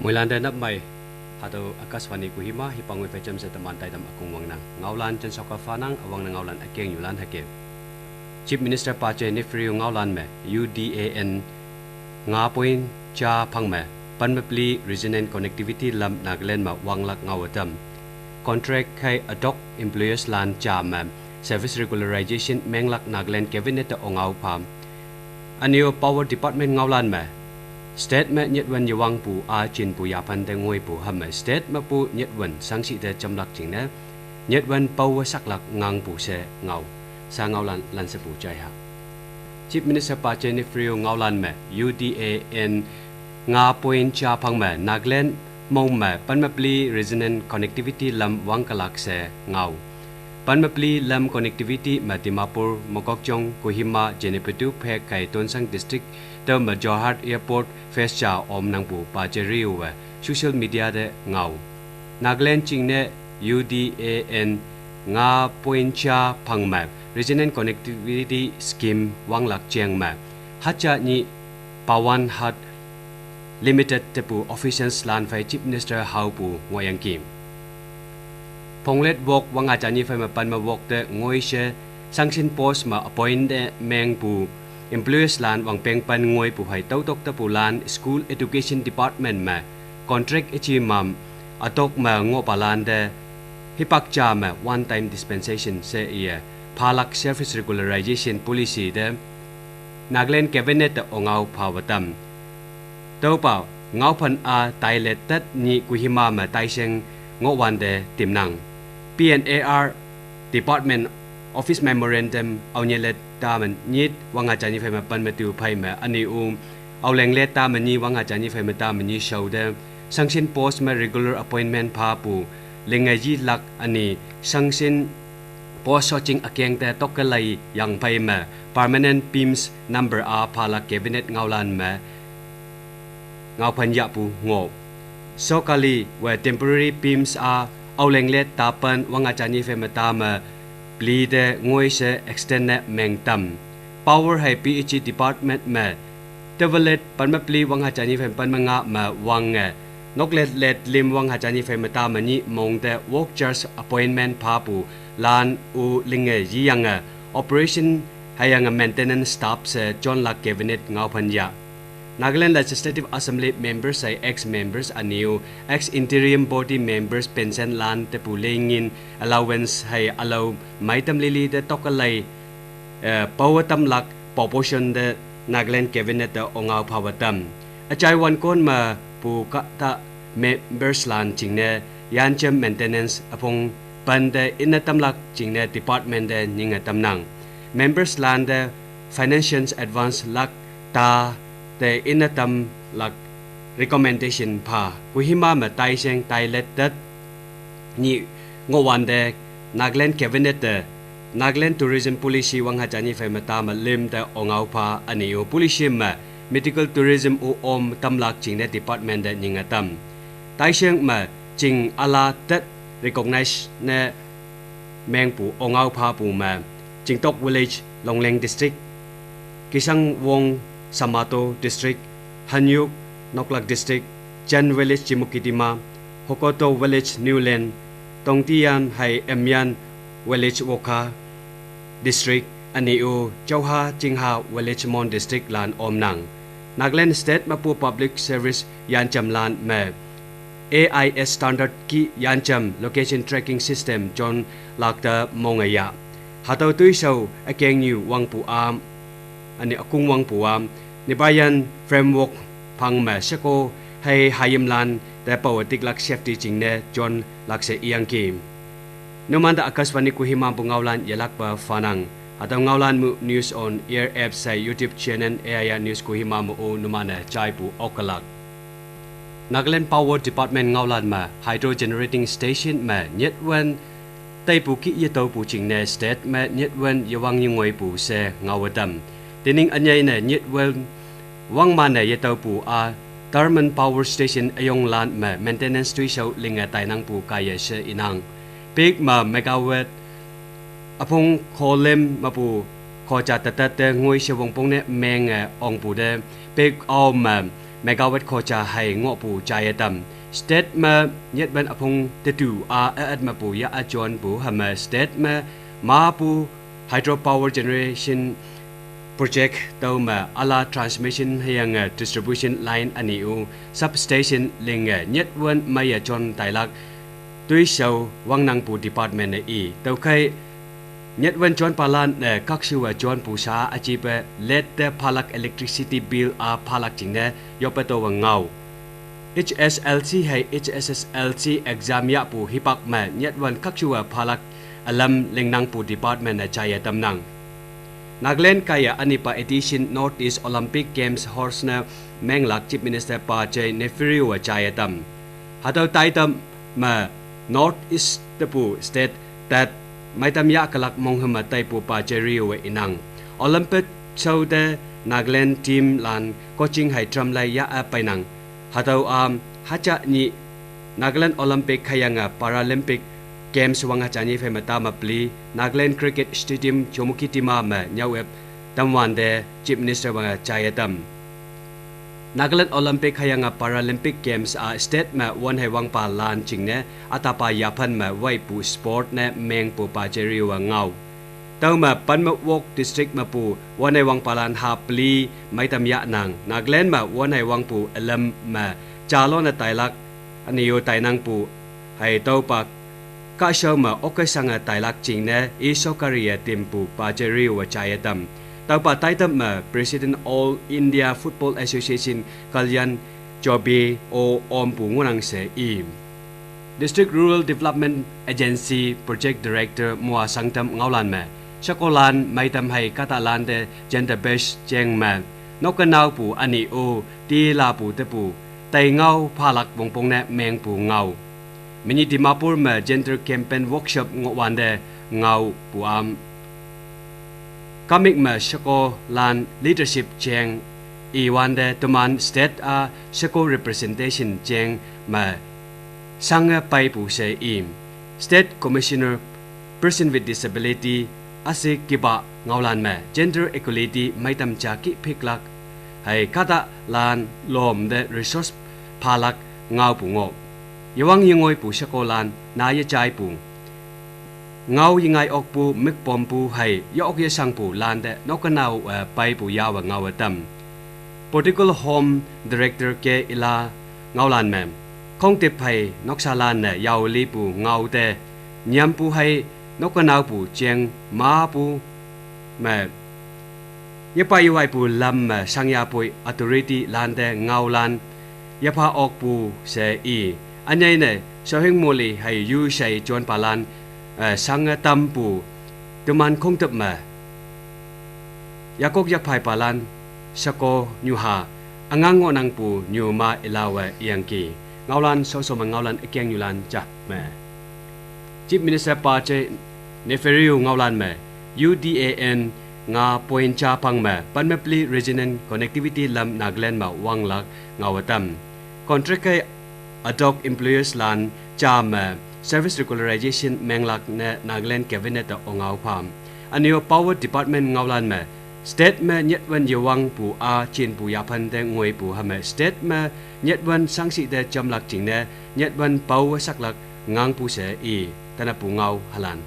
มวยลานเดินนับใหม่หาตัวอากาศวันนี้กูหิมะฮิปังเวฟจำเสตมันไต่ดำอากงวังนังเงาลานจนสกฟ้านังอวังนังเงาลานอเกงอยู่ลานฮักเก็บ Chief Minister ปาเจนิฟริวเงาลานแม่ UDAN งาปอยน์จ้าพังแม่ปันเมปลี Regional Connectivity ลำนักเล่นมาวังลักเงาดำ Contract ให้ Adopt Employers ลานจ้าแม่ Service Regularization แมงลักนักเล่น Cabinet องเงาพามอันนี้ Power Department เงาลานแม่ State แม่เน็ตวันยวังปูอาจินปูยาพันเดงวยปูฮัมแม่ State แม่ปูเน็ตวันสังสิเดจำลักจริงนะเน็ตวันเป้าสักหลักงางปูเสเงาสางเงาลันเสปูใจฮะ Chief Minister ปาเจนิฟริวเงาลันแม่ UDAN งาปอยน์จ้าพังแม่นักเล่นมองแม่ปันแม่ปลี Regional Connectivity ลำวังกลักเสเงาปันแม่ปลีลำ Connectivity แม่ดิมาปูมกอกจงโคฮิมาเจเนปตูเพกไก่ต้นสัง District เติมมาจอร์ฮัดแอร์พอร์ตเฟสจ่าอมนังปูปาเจริวเวโซเชียลมีเดียเดเงานักเล่นจริงเน UDAN งาปอยน์จ้าพังแม่ Regional Connectivity Scheme วังหลักเจียงแม่ฮัจจานีปาวันฮัด Limited เตปู Officials ลานไฟ Chief Minister ฮาวปูงวยยังกิมพงเล็ดวกวังอาจารย์นี่ไฟมาปันมาวกเตงวยเชสังสินโพสมา appoint แมงปู Employers ลานวังเปงปันงวยปูให้เต้าตกเตปูลาน School Education Department มา Contract เอจิมัมอตกมางบปาลานเดฮิปักจามา One Time Dispensation เสียพาลัก Service Regularization Policy เดนักเล่น Cabinet องเอาภาวตัมเต้าเปล่าเงาพันอาไตเลตตัดนี่กุหิมามาไตเชงงวันเดติมนัง PNAR Department Office Memorandum เอาเนเลตตามันนิดวังอาจารย์นี่ไฟมาปันมาติวไพ่มาอันนี้เอาแรงเลตตามันนี่วังอาจารย์นี่ไฟมาตามันนี่โชว์เดสังสินโพสมา regular appointment พาปูเลงไงยีลักอันนี้สังสินโพสชอจิงอเกียงแต่ตกกะไลยังไพ่มา permanent PIMS number อาพาลัก cabinet เงาลันมาเงาพันยาปูงบSokali where temporary PIMS are เอาแรงเล็ดตาปันวังอาจารย์นี่เฟมตามาปลีเดงวยเช extend แมงตัม power ให้ PHE department มาเทวเลตปันมาปลีวังอาจารย์นี่เฟมปันมังะมาวังนกเล็ดเล็ดลิมวังอาจารย์นี่เฟมตามานี่มองเด workers appointment พาปูลานอูลิงยี่ยังoperation ให้ยัง maintenance staff เสจนลัก cabinet เงาพันยาNagaland Legislative Assembly members ay ex-members aniu ex-interim body members pension lan te pulingin allowance hay allow maitam lili de tokalay pawatam lak proportion de Nagaland cabinet de ongaw pawatam achai wan kon ma pu ka ta members lan chingne yanchem maintenance apong pande inatam lak chingne department de ningatam nang members lan de financial advance lak taแต่อินตัมหลัก recommendation พากุหิมามาไตเชงไตเล็ดดัดนี่งวันเดนักเล่น cabinet เดนักเล่น tourism policy วังหาจานี่ไฟมาตามลิมแต่องเอาพาอันนี้ policy มา medical tourism อมตำลักจริงใน department เดนิงตัมไตเชงมาจริงอาลาดัด recognize ในแมงปูองเอาพาปูมาจริงตก village ลงเลง district กิสังวงSamato District, Hanyuk, Noklak District, Jan Village Chimukitima, Hokoto Village Newland, Tongtian Hai Emyan Village Woka District, Aniu, Chauha Jingha Village Mon District Lan Omnang. Nagaland State Mapu Public Service Yancham Lan Me AIS Standard Ki Yancham Location Tracking System John Lakta Mongaya. Hataw Tuisaw Akeng New Wangpu Amอันนี้กุ้งวังปูมนิบายันเฟรมเวิร์กพังแม่เชโกให้หายิมลันแต่ปวติกลักเซฟตี้จริงเนจนลักเสียงกิมนมันตะอากาศวันนี้กุหิมาปุงเงาลันยลักปะฟานังอัตเงาลันมูนิวส์ออนแอร์แอปใส่ YouTube channel เอียนิวส์กุหิมามูนุมันใจปูออกลักนักเล่น Power Department เงาลันมา Hydro Generating Station มาเน็ตวันไต้ปูกิยโตปูจริงเนสเตทมาเน็ตวันยวังยังไงปูเสเงาดำทีนี้อันใหญ่เนี่ยยึดวันวังมาเนี่ยยึดตัวปูThermal Power Station อายงลานมา maintenance ตุยเสาลิงไตนังปูกายเสอินังปีกมาเมกะวัตอพงโคเลมมาปูขอจัดแต่งวยเสวงปงเนี่ยแมงองปูเดปีกเอามา เมกาวัตโคจาให้งอปูใจดำสเตทมาเย็ดบันอพงเตตูอาเอ็ดมาปูยาอาจวนปูฮามสเตทมาปูไฮโดรพาวเวอร์เจเนเรชันโปรเจกต์เต้ามาอาลาทรานสมิชันให้ยังดิสทริบิวชันไลน์อันนี้ซับสเตชันลิงเย็ดวันมายาจวนไตลักตุยเชาวังนังปูดีพาร์ตเมนต์เต้าใครเย็ดวันจวนพาลันกักชัวจวนปูชาอาจีเปเลตพาลักอิเล็กทริซิตี้บิลอาพาลักจิงเนยอปตัววังเงา HSLC ให้ HSSLC exam ยาปูฮิปักแม่เย็ดวันกักชัวพาลักอลัมเล็งนังปูดีพาร์ตเมนต์ใจตำนังนักเล่นกายอันนี้ปะ edition North East Olympic Games Horse นะแมงหลัก Chief Minister ปาเจเนฟิริวใจตำหาตัวไต่ตำมา North East ตะปู State แต่ไม่ตำยากลักมองหมาไต่ปูปาเจริวอินัง Olympic เช้าเดนักเล่นทีมลานก็จิงให้ทำลายยาไปนังหาตัวฮัจนี่นักเล่น Olympic ขยังParalympic Games วังอาจารย์ยี่เฟมาตามาปลีนักเล่นคริกเก็ตสเตเดียมจมุกิติมาเมเนวเอฟตัมวันเดChief Minister วังอาจารย์ตัมนักเล่นโอลิมปิกขยังParalympic Gamesสเตทเมวันให้วังปาลานจิงเนอัตาปายาพันเมไว้ปูสปอร์ตเนเมงปูปาเจริวังเงาเต้าเมปันเมวอกดิสตริกมาปูวันให้วังปาลานฮาปลีไม่ตำยะนังนักเล่นเมวันให้วังปูเอลัมเมจาโลนไตลักอันนี้อยู่ไตนังปูให้เต้าปักก็เชื่อมาโอเคสังไตลักจิงเนอีสกรียติมปูปาเจริวใจดำต่อไปไต่ตั้มมา President All India Football Association กัลยันจอบีโออมปูงวนังเสอี District Rural Development Agency Project Director มัวสังตมเงาลันแม่ชกลันไม่ทำให้กาตาลันเด Gender Based เจงแม่นกกระนาวปูอันนี้โอตีลาปูเตปูไตเงาพาลักวงปงเนแมงปูเงามินิดิมาปูร์มา Gender Campaign Workshop งวันเดเงาปูอามกามิกมาชโกลาน Leadership เจงอีวันเดตุมัน State ชโก Representation เจงมาสังไปปูเซอิม State Commissioner Person with Disability อาศัยกิบะเงาลานแม่ Gender Equality ไม่ตำจากิพิกลักให้คาตาลานลมเด Resource พาลักเงาปูงบยังยังงอยปูชโกลานนายใจปูเงายังไงออกปูมิกปอมปูให้ยอกยสังปูลานเดนกนาวไปปูยาวเงาตั้ม Political Home Director เกอิลาเงาลานแมมคงติดให้นกชาลานเนยาวลีปูเงาเดยำปูให้นกนาวปูเจียงมาปูแม่ยไปไว้ปูลำสังยาปุย Authority ลานเดเงาลานยพาออกปูเสอีอันนี้เนี่ยชาวเฮงโมลีให้ยูใช้จวนปาลันสังตัมปูตุมันคงตับมายากกยักภายปาลันสกอยูฮาอังงอนังปูยูมาเอลาวเอียงกีเงาลันสมังเงาลันเอียงยูลันจับแม่ Chief Minister ปาเจเนเฟริวเงาลันแม่ UDAN งาปอยน์จาพังแม่ปันเมปลี Regional Connectivity ลำนักเล่นมาวังลักเงาตัมคอนแทรคAdult Employers Lan Jam Service Regularization Menglak ne Nagaland Cabinet Ongau Pam Anio Power Department Ngaulan me State me Nyetwan Yawang Pu A Chin Pu Yapan de Ngoi Pu Hame State me Nyetwan Sangsi de Jamlak Jing ne Nyetwan Power Saklak Ngang Pu Se I Tana Pu Ngau Halan